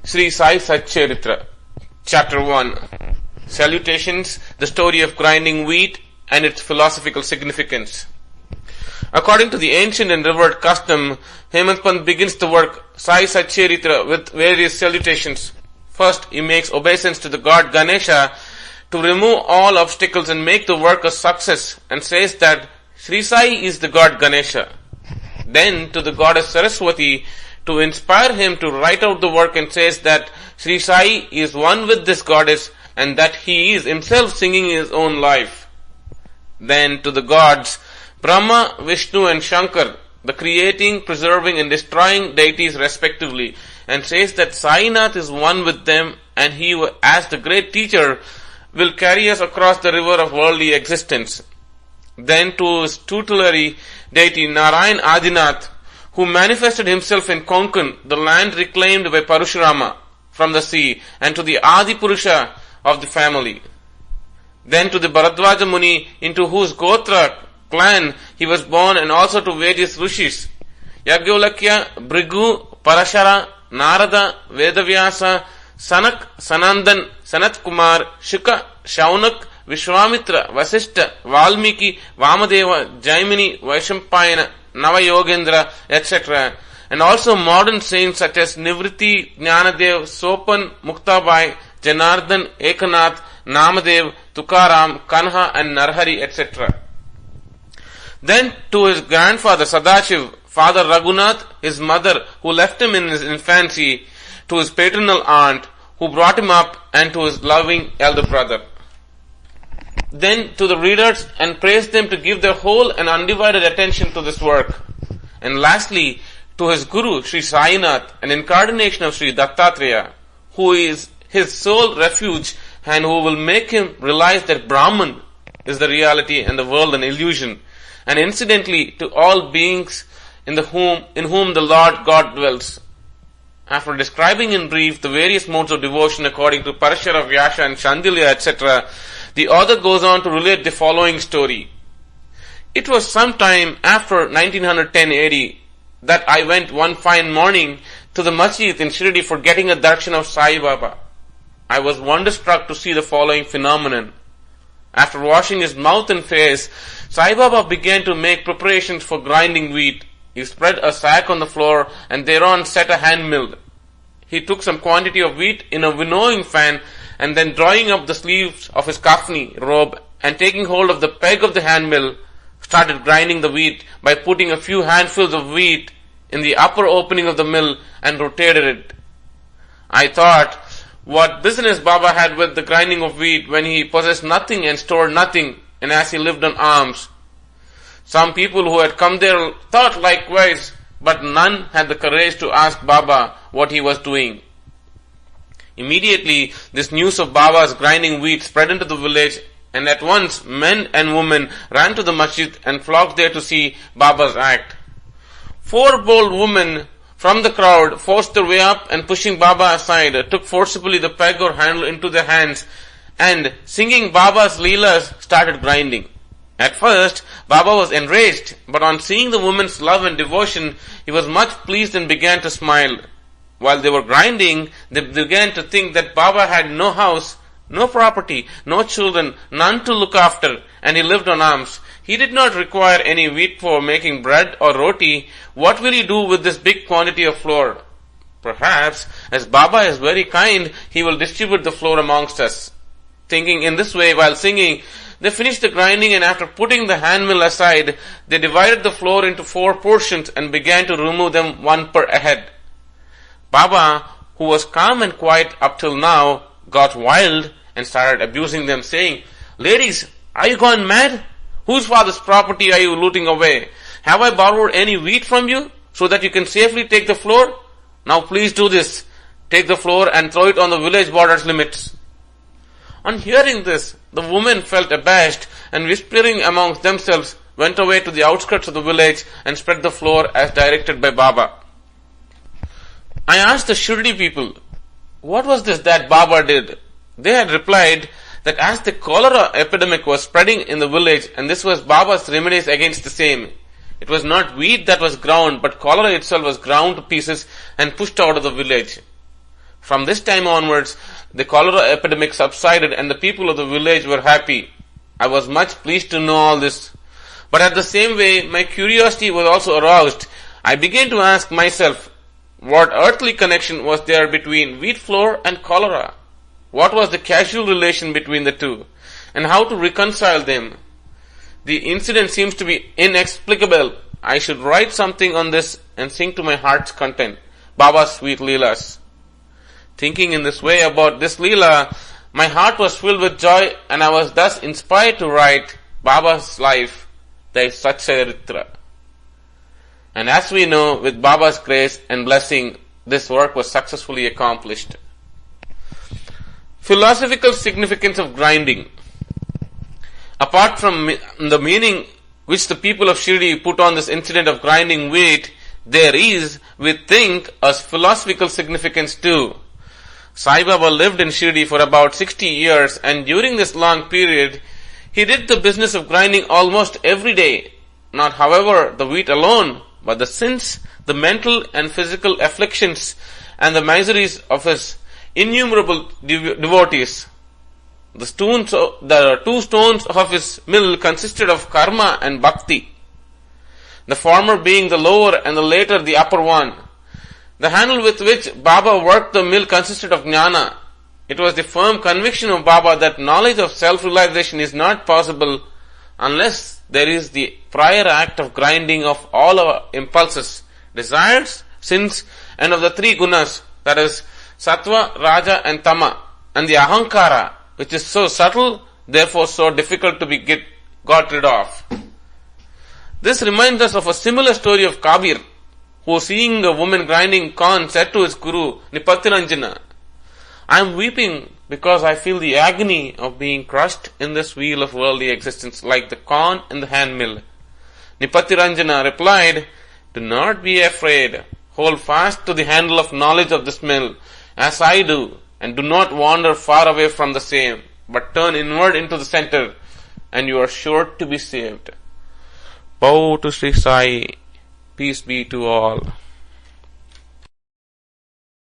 Sri Sai Satcharitra, Chapter 1. Salutations, the story of grinding wheat and its philosophical significance. According to the ancient and revered custom, Hemant Pant begins the work Sai Satcharitra with various salutations. First, he makes obeisance to the god Ganesha to remove all obstacles and make the work a success, and says that Sri Sai is the god Ganesha. Then to the goddess Saraswati to inspire him to write out the work, and says that Sri Sai is one with this goddess and that he is himself singing his own life. Then to the gods Brahma, Vishnu and Shankar, the creating, preserving and destroying deities respectively, and says that Sainath is one with them, and he, as the great teacher, will carry us across the river of worldly existence. Then to his tutelary deity Narayan Adinath, who manifested himself in Konkan, the land reclaimed by Parashurama from the sea, and to the Adi Purusha of the family. Then to the Bharadwaja Muni, into whose Gotra clan he was born, and also to various rishis, Yagyavalakya, Bhrigu, Parashara, Narada, Vedavyasa, Sanak, Sanandan, Sanat Kumar, Shuka, Shaunak, Vishwamitra, Vasishta, Valmiki, Vamadeva, Jaimini, Vaishampayana, Navayogendra, etc. And also modern saints such as Nivriti, Jnanadev, Sopan, Muktabai, Janardhan, Ekanath, Namadev, Tukaram, Kanha and Narhari, etc. Then to his grandfather Sadashiv, father Raghunath, his mother who left him in his infancy, to his paternal aunt who brought him up, and to his loving elder brother. Then to the readers, and praise them to give their whole and undivided attention to this work. And lastly, to his Guru, Sri Sainath, an incarnation of Sri Dattatreya, who is his sole refuge and who will make him realize that Brahman is the reality and the world an illusion. And incidentally, to all beings in whom the Lord God dwells. After describing in brief the various modes of devotion according to Parashara, Vyasa and Shandilya, etc., the author goes on to relate the following story. It was some time after 1910 AD that I went one fine morning to the masjid in Shirdi for getting a darshan of Saibaba. I was wonderstruck to see the following phenomenon. After washing his mouth and face, Saibaba began to make preparations for grinding wheat. He spread a sack on the floor and thereon set a hand mill. He took some quantity of wheat in a winnowing fan, and then drawing up the sleeves of his kafni robe and taking hold of the peg of the hand mill, started grinding the wheat by putting a few handfuls of wheat in the upper opening of the mill and rotated it. I thought, what business Baba had with the grinding of wheat when he possessed nothing and stored nothing, and as he lived on alms. Some people who had come there thought likewise, but none had the courage to ask Baba what he was doing. Immediately, this news of Baba's grinding wheat spread into the village, and at once men and women ran to the masjid and flocked there to see Baba's act. 4 bold women from the crowd forced their way up, and pushing Baba aside, took forcibly the peg or handle into their hands, and singing Baba's leelas started grinding. At first, Baba was enraged, but on seeing the women's love and devotion, he was much pleased and began to smile. While they were grinding, they began to think that Baba had no house, no property, no children, none to look after, and he lived on alms. He did not require any wheat for making bread or roti. What will he do with this big quantity of flour? Perhaps, as Baba is very kind, he will distribute the flour amongst us. Thinking in this way while singing, they finished the grinding, and after putting the hand mill aside, they divided the flour into 4 portions and began to remove them one per head. Baba, who was calm and quiet up till now, got wild and started abusing them, saying, "Ladies, are you gone mad? Whose father's property are you looting away? Have I borrowed any wheat from you so that you can safely take the flour? Now please do this. Take the flour and throw it on the village borders limits." On hearing this, the women felt abashed, and whispering amongst themselves, went away to the outskirts of the village and spread the flour as directed by Baba. I asked the Shirdi people, what was this that Baba did? They had replied that as the cholera epidemic was spreading in the village, and this was Baba's remedies against the same, it was not wheat that was ground, but cholera itself was ground to pieces and pushed out of the village. From this time onwards, the cholera epidemic subsided and the people of the village were happy. I was much pleased to know all this. But at the same way, my curiosity was also aroused. I began to ask myself, what earthly connection was there between wheat flour and cholera? What was the causal relation between the two? And how to reconcile them? The incident seems to be inexplicable. I should write something on this and sing to my heart's content. Baba's sweet Leelas. Thinking in this way about this Leela, my heart was filled with joy and I was thus inspired to write Baba's life, the Satcharitra. And as we know, with Baba's grace and blessing, this work was successfully accomplished. Philosophical significance of grinding. Apart from the meaning which the people of Shirdi put on this incident of grinding wheat, there is, we think, a philosophical significance too. Saibaba lived in Shirdi for about 60 years, and during this long period, he did the business of grinding almost every day. Not, however, the wheat alone, but the sins, the mental and physical afflictions, and the miseries of his innumerable devotees. The two stones of his mill consisted of karma and bhakti, the former being the lower and the later the upper one. The handle with which Baba worked the mill consisted of jnana. It was the firm conviction of Baba that knowledge of self-realization is not possible unless there is the prior act of grinding of all our impulses, desires, sins, and of the three gunas, that is, sattva, raja, and tama, and the ahankara, which is so subtle, therefore so difficult to be got rid of. This reminds us of a similar story of Kabir, who, seeing a woman grinding corn, said to his guru, Nipatiranjana, I am weeping because I feel the agony of being crushed in this wheel of worldly existence like the corn in the hand mill. Nipatiranjana replied, do not be afraid. Hold fast to the handle of knowledge of this mill, as I do, and do not wander far away from the same, but turn inward into the center, and you are sure to be saved. Bow to Sri Sai. Peace be to all.